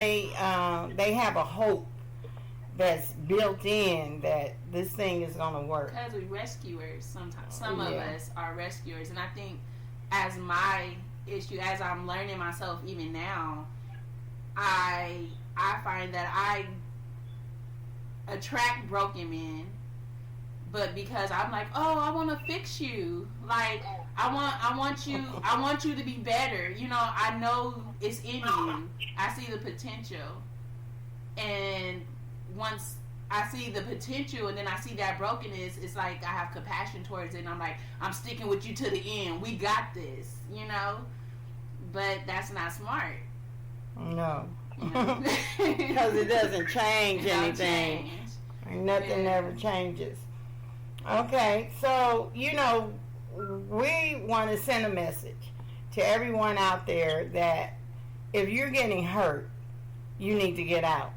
they have a hope that's built in that this thing is going to work. Because we're rescuers sometimes. Some of us are rescuers. And I think as my issue, as I'm learning myself even now, I find that I attract broken men, but because I'm like, oh, I want to fix you, like I want you to be better. You know, I know it's in you. I see the potential, and once I see the potential, and then I see that brokenness, it's like I have compassion towards it. And I'm like, I'm sticking with you to the end. We got this, you know. But that's not smart. No, because it doesn't change anything. Nothing ever changes. Okay, so we want to send a message to everyone out there that if you're getting hurt, you need to get out,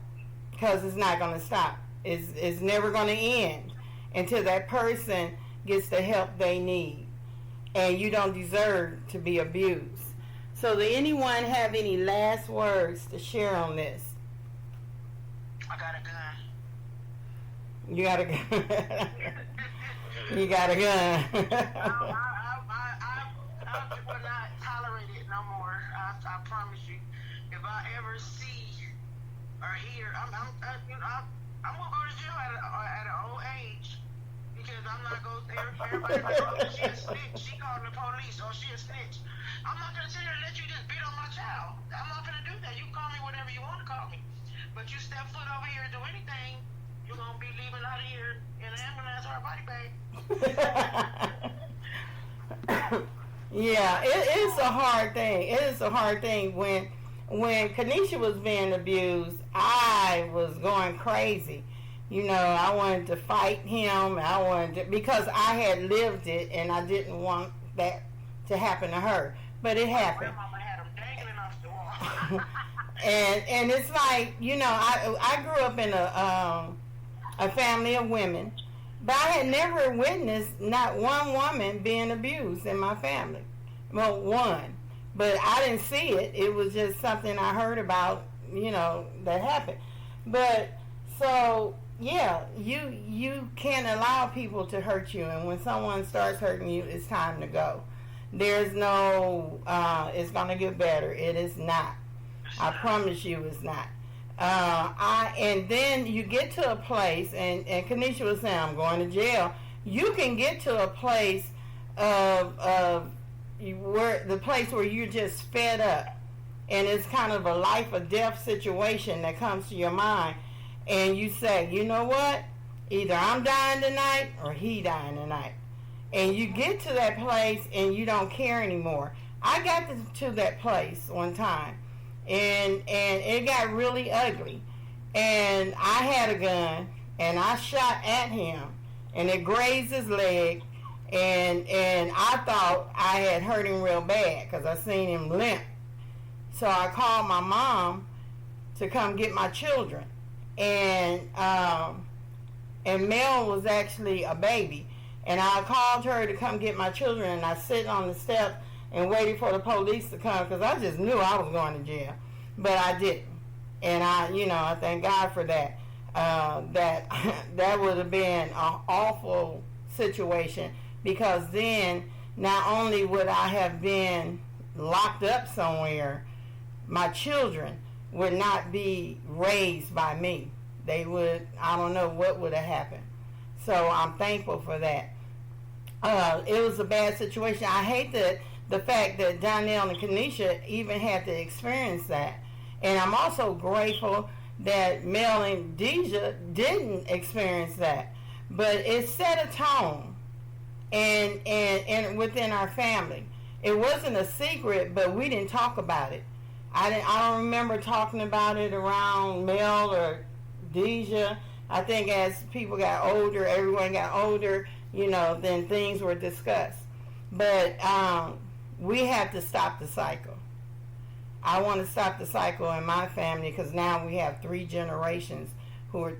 because it's not going to stop. It's never going to end until that person gets the help they need, and you don't deserve to be abused. So, does anyone have any last words to share on this? I got a gun. You got a gun. You got a gun. I will not tolerate it no more. I promise you. If I ever see or hear, I'm gonna go to jail at an old age, because I'm not going. Everybody like, oh, she a snitch. She called the police. Oh, she a snitch. I'm not gonna sit here and let you just beat on my child. I'm not gonna do that. You call me whatever you want to call me, but you step foot over here and do anything, you're gonna be leaving out of here in an ambulance or a body bag. Yeah, it is a hard thing. It is a hard thing. When Kanisha was being abused, I was going crazy. I wanted to fight him. Because I had lived it, and I didn't want that to happen to her. But it happened. My grandmama had him dangling off the wall. and it's like, I grew up in a family of women, but I had never witnessed not one woman being abused in my family. Well, one, but I didn't see it. It was just something I heard about, that happened. But so yeah, you can't allow people to hurt you, and when someone starts hurting you, it's time to go. There's no it's gonna get better. It is not. I promise you, it's not. And then you get to a place, and Kanisha was saying, I'm going to jail. You can get to a place of where you're just fed up, and it's kind of a life or death situation that comes to your mind, and you say, you know what? Either I'm dying tonight or he dying tonight. And you get to that place and you don't care anymore. I got to that place one time, and it got really ugly, and I had a gun and I shot at him, and it grazed his leg, and I thought I had hurt him real bad because I seen him limp. So I called my mom to come get my children, and Mel was actually a baby, and I called her to come get my children, and I sit on the steps and waited for the police to come, because I just knew I was going to jail, but I didn't. And I thank God for that. That would have been an awful situation, because then not only would I have been locked up somewhere, my children would not be raised by me. They would, I don't know what would have happened. So I'm thankful for that. It was a bad situation. I hate the fact that Doniel and Kanisha even had to experience that. And I'm also grateful that Mel and Kjay didn't experience that. But it set a tone and within our family. It wasn't a secret, but we didn't talk about it. I don't remember talking about it around Mel or Kjay. I think as people got older, everyone got older, then things were discussed. But we have to stop the cycle. I want to stop the cycle in my family, because now we have 3 generations who are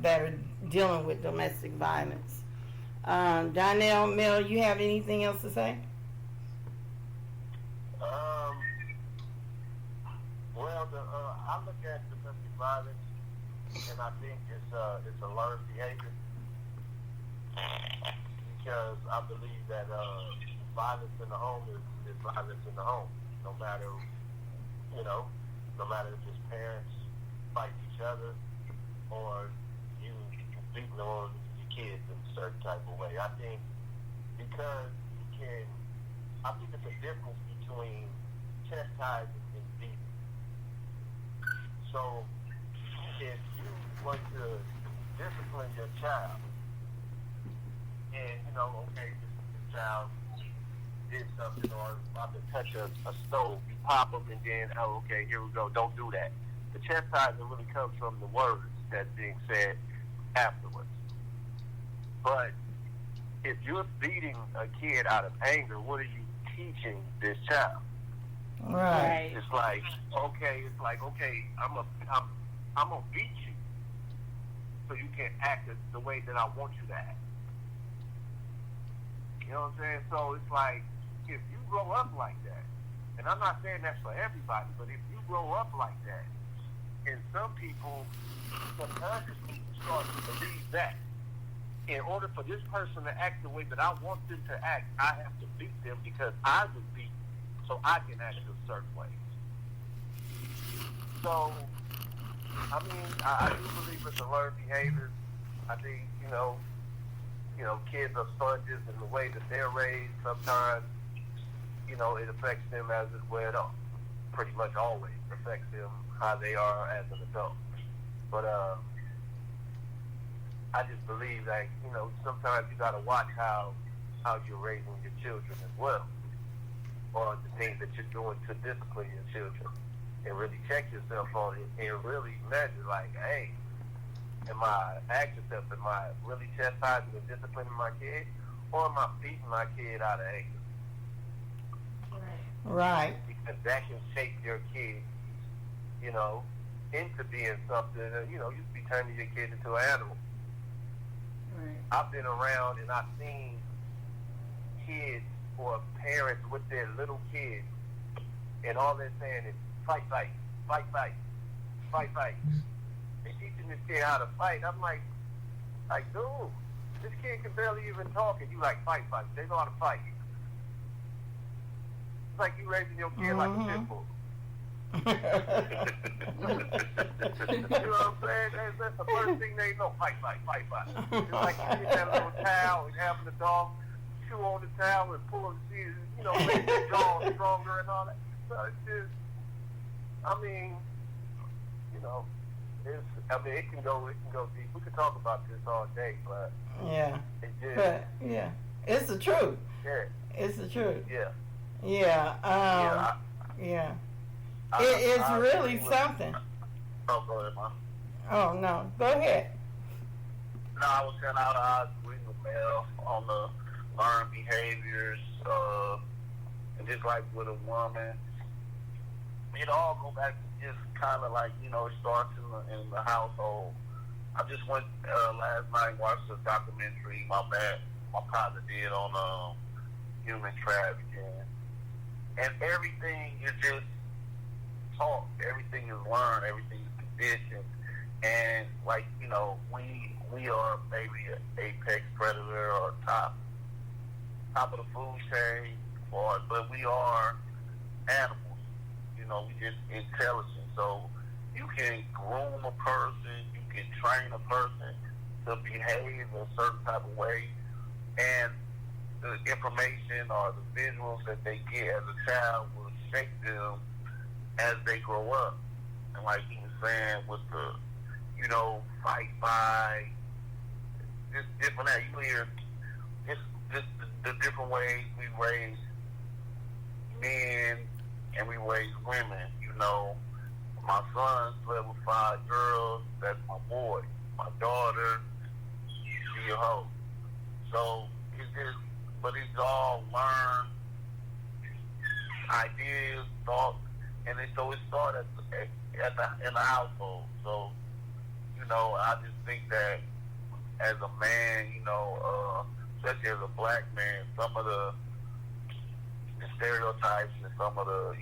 that are dealing with domestic violence. Doniel, Mel, you have anything else to say? Well, I look at domestic violence, and I think it's a learned behavior because I believe that violence in the home is violence in the home, no matter no matter if it's parents fight each other or you beating on your kids in a certain type of way. I think because I think it's a difference between chastising and beating. So if you want to discipline your child, and okay, this child did something or about to touch a stove, you pop them and then, okay, here we go, don't do that. The chastising really comes from the words that's being said afterwards. But if you're beating a kid out of anger, what are you teaching this child? Right. It's like, okay, I'm gonna beat you so you can act the way that I want you to act. You know what I'm saying? So it's like, if you grow up like that, and I'm not saying that's for everybody, but if you grow up like that, and some people subconsciously start to believe that, in order for this person to act the way that I want them to act, I have to beat them because I was beat so I can act a certain way. So, I mean, I do believe it's a learned behavior. I think, kids are sponges in the way that they're raised. Sometimes, it affects them as well. Pretty much always affects them how they are as an adult. But I just believe that, sometimes you got to watch how you're raising your children as well, or the things that you're doing to discipline your children, and really check yourself on it and really measure, like, hey, ask yourself, am I really chastising and disciplining my kid, or am I beating my kid out of anger? Right. Because that can shape your kid, into being something, you be turning your kid into an animal. Right. I've been around and I've seen kids or parents with their little kids, and all they're saying is fight, fight, fight, fight, fight, fight. They're teaching this kid how to fight. I'm like, dude, this kid can barely even talk, and you like fight, fight. They know how to fight. It's like you raising your kid like a pit bull. You know what I'm saying? That's the first thing they know. Fight, fight, fight, fight. It's like you get that little towel and having the dog chew on the towel and pull the make the jaw stronger and all that. So it's just, it can go deep. We could talk about this all day, but yeah, yeah, it's the truth. Yeah, it's the truth. Yeah, yeah. Yeah. It's really something. Oh, go ahead, Mom. Oh, no. Go ahead. No, I was saying I agree with Mel on the learned behaviors, and just like with a woman, it all go back to just kind of like, it starts in the household. I just went last night and watched a documentary my partner did on human trafficking, and everything is just taught, everything is learned, everything is conditioned, and like, we are maybe an apex predator or top of the food chain, but we are animals. We just intelligent. So you can groom a person, you can train a person to behave a certain type of way, and the information or the visuals that they get as a child will shape them as they grow up. And like he was saying with the, fight by, just different, you hear just the different ways we raise men and we raise women. My son slept with 5 girls, that's my boy. My daughter, she a hoe. So but it's all learned ideas, thoughts, and so it started in the household. So, I just think that as a man, especially as a black man, some of the the stereotypes and some of the,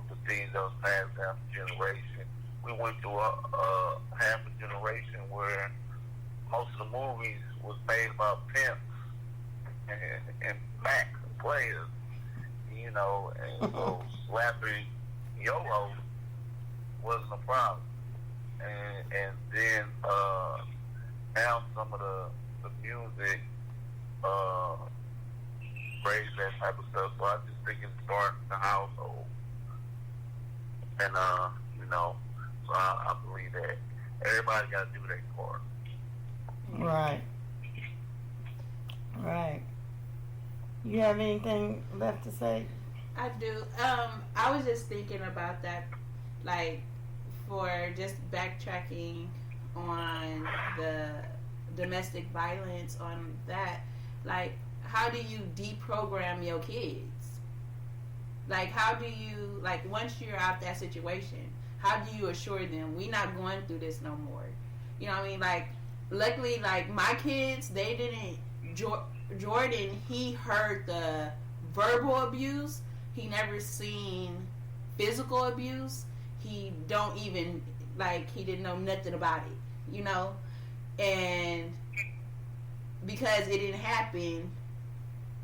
the things that was passed down the generation. We went through a half a generation where most of the movies was made about pimps and Mac players, and so slapping YOLO wasn't a problem. And then now some of the music raise that type of stuff. So I just think it starts in the household. And so I believe that everybody gotta do their part. Right. Right. You have anything left to say? I do. I was just thinking about that, like, for just backtracking on the domestic violence, on that, like, how do you deprogram your kids? Like, how do you, like, once you're out that situation, how do you assure them we not going through this no more? You know what I mean? Like, luckily, like, my kids, they didn't, Jordan, he heard the verbal abuse. He never seen physical abuse. He don't even, like, he didn't know nothing about it, and because it didn't happen,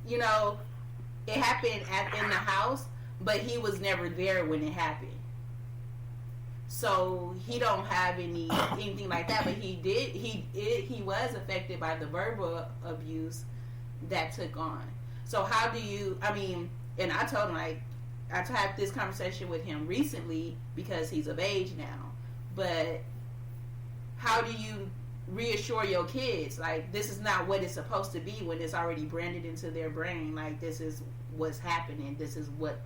it happened in the house, but he was never there when it happened. So he don't have anything like that, but he was affected by the verbal abuse that took on. So how do you, and I told him, like, I had this conversation with him recently because he's of age now, but how do you reassure your kids, like, this is not what it's supposed to be when it's already branded into their brain, like, this is what's happening, this is what,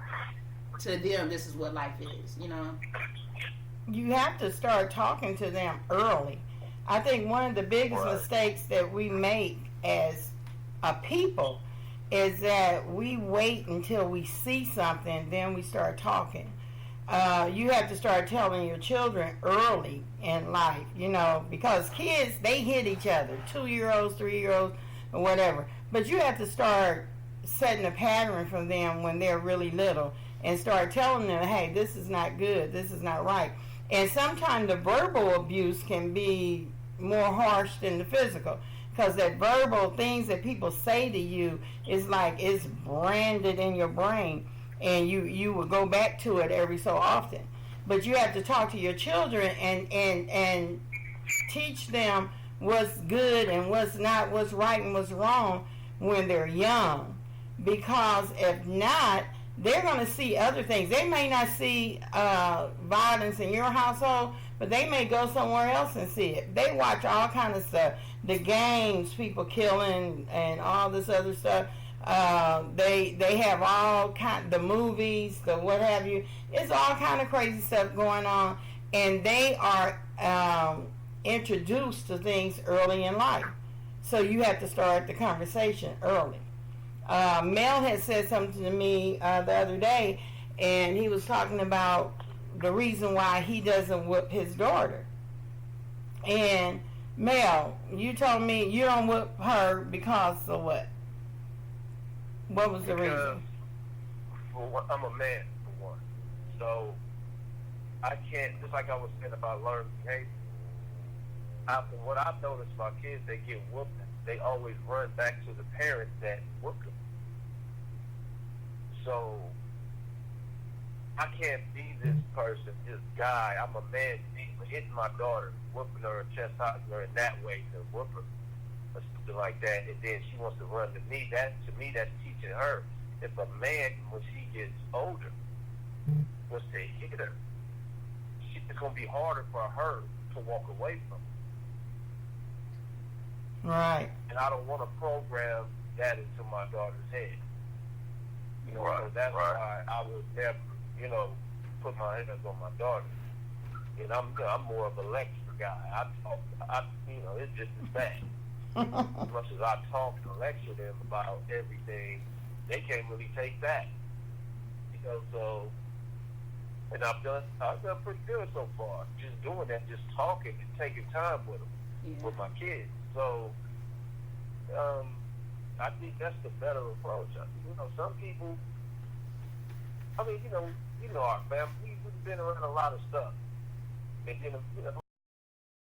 to them, this is what life is, You have to start talking to them early. I think one of the biggest mistakes that we make as a people is that we wait until we see something, then we start talking. You have to start telling your children early in life, because kids, they hit each other, 2-year-olds, 3-year-olds, or whatever. But you have to start setting a pattern for them when they're really little and start telling them, hey, this is not good, this is not right. And sometimes the verbal abuse can be more harsh than the physical, because that verbal things that people say to you is like it's branded in your brain, and you will go back to it every so often. But you have to talk to your children and teach them what's good and what's not, what's right and what's wrong when they're young. Because if not, they're going to see other things. They may not see violence in your household, but they may go somewhere else and see it. They watch all kind of stuff. The games, people killing and all this other stuff. They have all kind, the movies, the what have you. It's all kind of crazy stuff going on, and they are introduced to things early in life. So you have to start the conversation early. Mel had said something to me the other day, and he was talking about the reason why he doesn't whip his daughter. And Mel, you told me you don't whip her because of what? What was the reason? Well, I'm a man, for one. So I can't, just like I was saying about learning behavior, from what I've noticed about kids, they get whooped. They always run back to the parents that whooped them. So I can't be this person, this guy. I'm a man hitting my daughter, whooping her, chastising her in that way to whoop her or something like that, and then she wants to run to me. That, to me, that's teaching her. If a man, when she gets older, was to hit her, it's going to be harder for her to walk away from it. Right. And I don't want to program that into my daughter's head. So that's why I would never, put my hands on my daughter. And I'm more of a lecture guy. I talk, it's just as bad. As much as I talk and lecture them about everything, they can't really take that. So, and I've done pretty good so far. Just doing that, just talking and taking time with them, with my kids. So, I think that's the better approach. Some people, I mean, you know our family. We've been around a lot of stuff, and then